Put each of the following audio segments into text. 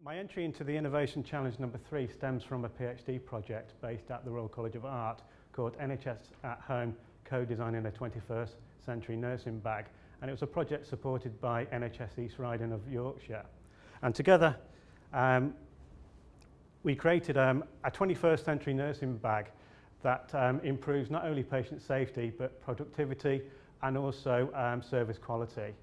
My entry into the Innovation Challenge number 3 stems from a PhD project based at the Royal College of Art called NHS at Home, Co-Designing a 21st Century Nursing Bag. And it was a project supported by NHS East Riding of Yorkshire. And together, we created a 21st century nursing bag that improves not only patient safety, but productivity and also service quality.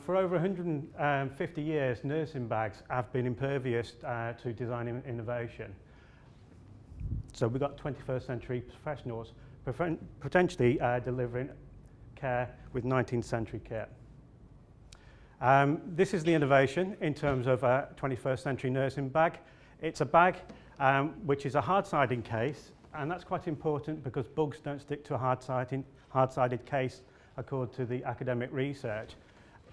For over 150 years, nursing bags have been impervious to design and innovation. So we've got 21st century professionals potentially delivering care with 19th century kit. This is the innovation in terms of a 21st century nursing bag. It's a bag which is a hard-sided case, and that's quite important because bugs don't stick to a hard-sided case according to the academic research.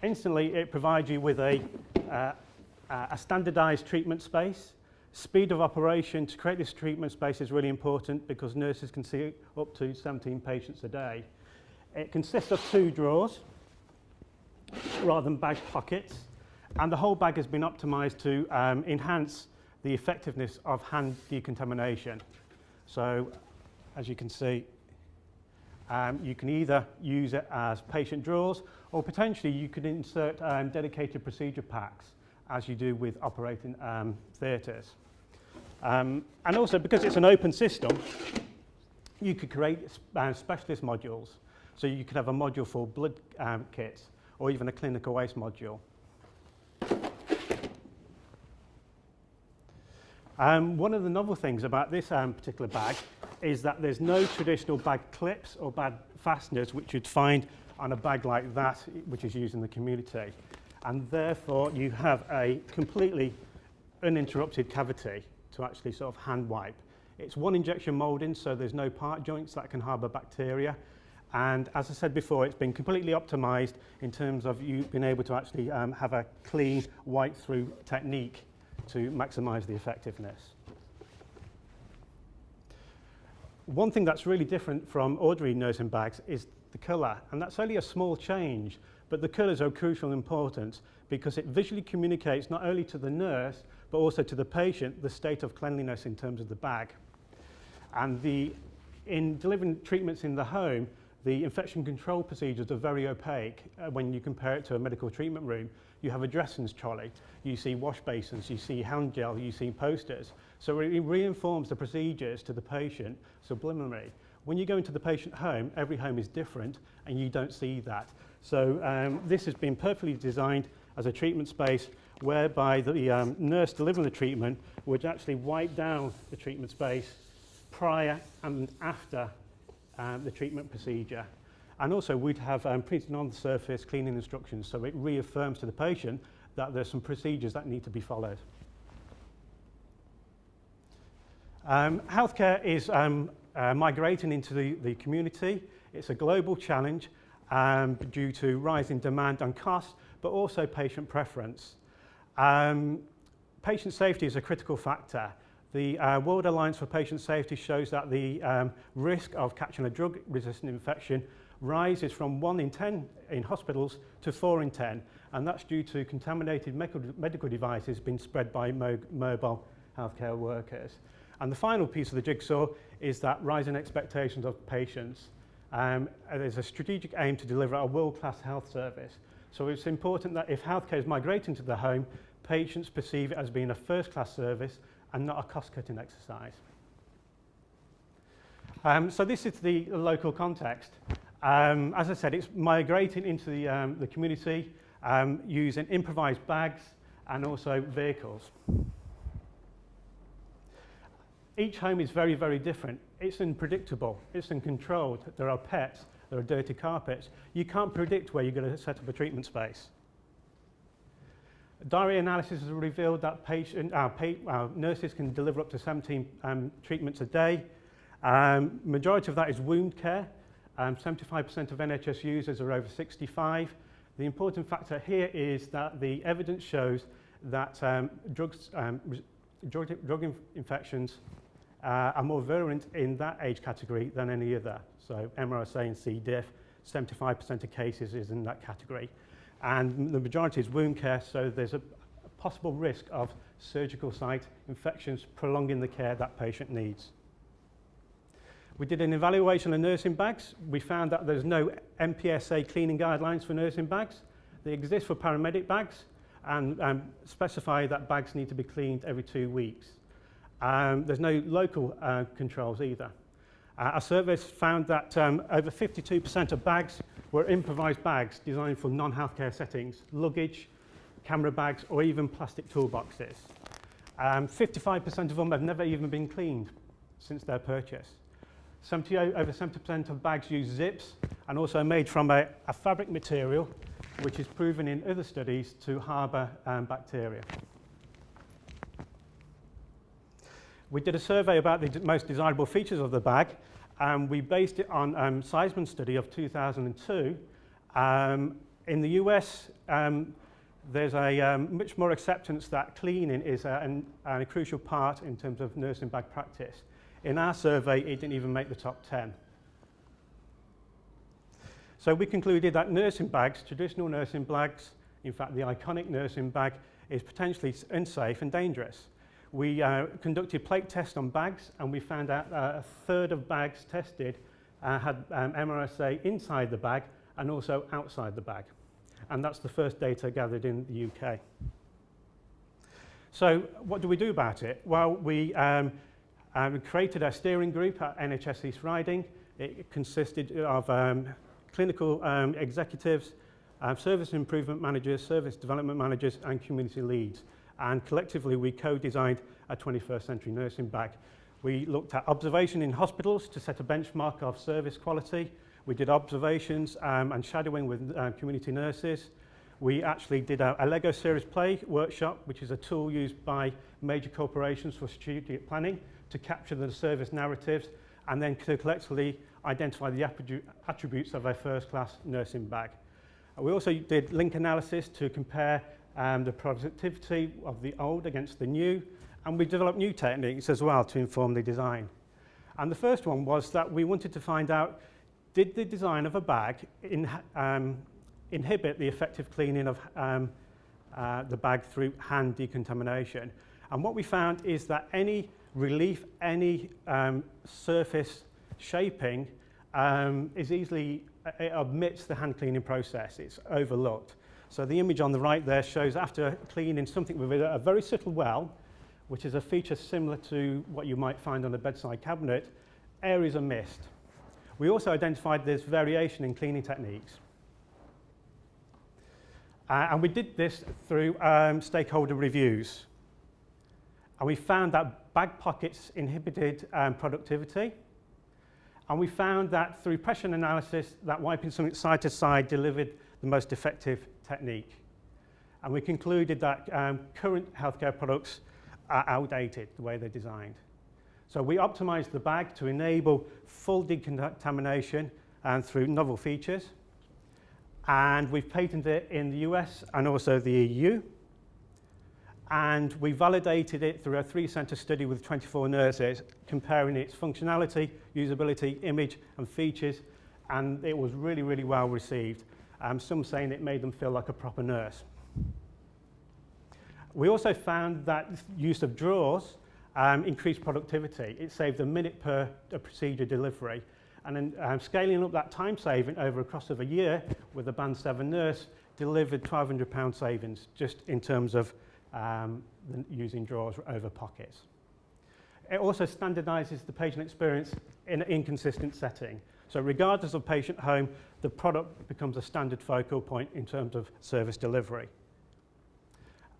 Instantly, it provides you with a standardized treatment space. Speed of operation to create this treatment space is really important because nurses can see up to 17 patients a day. It consists of 2 drawers rather than bag pockets, and the whole bag has been optimized to enhance the effectiveness of hand decontamination. So, as you can see, you can either use it as patient drawers, or potentially you could insert dedicated procedure packs, as you do with operating theatres. And also, because it's an open system, you could create specialist modules. So you could have a module for blood kits, or even a clinical waste module. One of the novel things about this particular bag is that there's no traditional bag clips or bag fasteners which you'd find on a bag like that, which is used in the community. And therefore, you have a completely uninterrupted cavity to actually sort of hand wipe. It's one injection moulding, so there's no part joints that can harbour bacteria. And as I said before, it's been completely optimized in terms of you being able to actually have a clean wipe through technique to maximize the effectiveness. One thing that's really different from ordinary nursing bags is the colour, and that's only a small change, but the colours are of crucial importance because it visually communicates not only to the nurse but also to the patient the state of cleanliness in terms of the bag. And in delivering treatments in the home, the infection control procedures are very opaque when you compare it to a medical treatment room. You have a dressings trolley, you see wash basins, you see hand gel, you see posters. So it reinforms the procedures to the patient subliminally. When you go into the patient home, every home is different and you don't see that. So this has been perfectly designed as a treatment space whereby the nurse delivering the treatment would actually wipe down the treatment space prior and after the treatment procedure. And also we'd have printed on the surface cleaning instructions, so it reaffirms to the patient that there's some procedures that need to be followed. Healthcare is migrating into the community. It's a global challenge due to rising demand and cost, but also patient preference. Patient safety is a critical factor. The World Alliance for Patient Safety shows that the risk of catching a drug-resistant infection rises from 1 in 10 in hospitals to 4 in 10, and that's due to contaminated medical devices being spread by mobile healthcare workers. And the final piece of the jigsaw is that rising expectations of patients. There's a strategic aim to deliver a world-class health service. So it's important that if healthcare is migrating to the home, patients perceive it as being a first-class service and not a cost-cutting exercise. So this is the local context. As I said, it's migrating into the community using improvised bags and also vehicles. Each home is very, very different. It's unpredictable, it's uncontrolled. There are pets, there are dirty carpets. You can't predict where you're going to set up a treatment space. Diary analysis has revealed that nurses can deliver up to 17 treatments a day. Majority of that is wound care. 75% of NHS users are over 65. The important factor here is that the evidence shows that drug infections are more virulent in that age category than any other. So MRSA and C. diff, 75% of cases is in that category. and the majority is wound care, so there's a possible risk of surgical site infections prolonging the care that patient needs. We did an evaluation of nursing bags. We found that there's no MPSA cleaning guidelines for nursing bags. They exist for paramedic bags and specify that bags need to be cleaned every 2 weeks. There's no local controls either. Our surveys found that over 52% of bags were improvised bags designed for non-healthcare settings, luggage, camera bags, or even plastic toolboxes. 55% of them have never even been cleaned since their purchase. Over 70% of bags use zips and also made from a fabric material which is proven in other studies to harbour bacteria. We did a survey about the most desirable features of the bag, and we based it on Seisman's study of 2002. In the US, there's a much more acceptance that cleaning is a crucial part in terms of nursing bag practice. In our survey, it didn't even make the top 10. So we concluded that nursing bags, traditional nursing bags, in fact the E.Coli nursing bag, is potentially unsafe and dangerous. We conducted plate tests on bags, and we found out a third of bags tested had MRSA inside the bag and also outside the bag. And that's the first data gathered in the UK. So what do we do about it? Well, we created a steering group at NHS East Riding. It consisted of clinical executives, service improvement managers, service development managers, and community leads. And collectively, we co-designed a 21st century nursing bag. We looked at observation in hospitals to set a benchmark of service quality. We did observations and shadowing with community nurses. We actually did a Lego series play workshop, which is a tool used by major corporations for strategic planning to capture the service narratives and then to collectively identify the attributes of a first-class nursing bag. We also did link analysis to compare the productivity of the old against the new, and we developed new techniques as well to inform the design. And the first one was that we wanted to find out, did the design of a bag inhibit the effective cleaning of the bag through hand decontamination? And what we found is that any relief, any surface shaping is easily, it omits the hand cleaning process, it's overlooked. So the image on the right there shows after cleaning something with a very subtle well, which is a feature similar to what you might find on a bedside cabinet, areas are missed. We also identified there's variation in cleaning techniques. And we did this through stakeholder reviews. And we found that bag pockets inhibited productivity. And we found that through pressure analysis, that wiping something side to side delivered the most effective technique. And we concluded that current healthcare products are outdated, the way they're designed. So we optimized the bag to enable full decontamination and through novel features. And we've patented it in the US and also the EU. And we validated it through a 3-center study with 24 nurses, comparing its functionality, usability, image, and features. And it was really, really well received. Some saying it made them feel like a proper nurse. We also found that use of drawers increased productivity. It saved a minute per procedure delivery. And then scaling up that time saving over a course of a year with a Band 7 nurse delivered £1,200 savings just in terms of using drawers over pockets. It also standardizes the patient experience in an inconsistent setting. So regardless of patient home, the product becomes a standard focal point in terms of service delivery.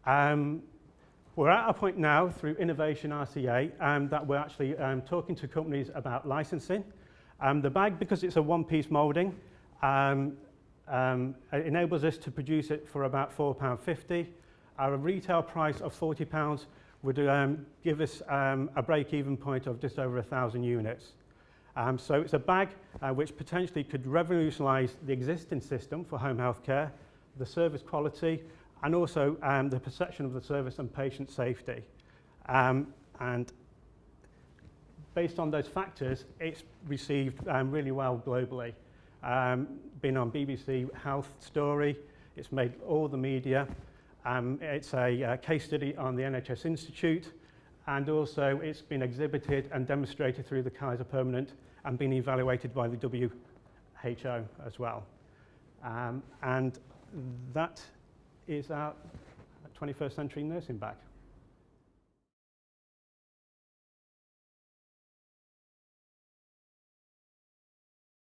We're at a point now through Innovation RCA that we're actually talking to companies about licensing. The bag, because it's a one-piece moulding, it enables us to produce it for about £4.50. Our retail price of £40 would give us a break-even point of just over 1,000 units. So it's a bag which potentially could revolutionise the existing system for home health care, the service quality, and also the perception of the service and patient safety. And based on those factors, it's received really well globally. Been on BBC Health Story, It's made all the media. It's a case study on the NHS Institute, and also it's been exhibited and demonstrated through the Kaiser Permanent and been evaluated by the WHO as well. And that is our 21st century nursing bag.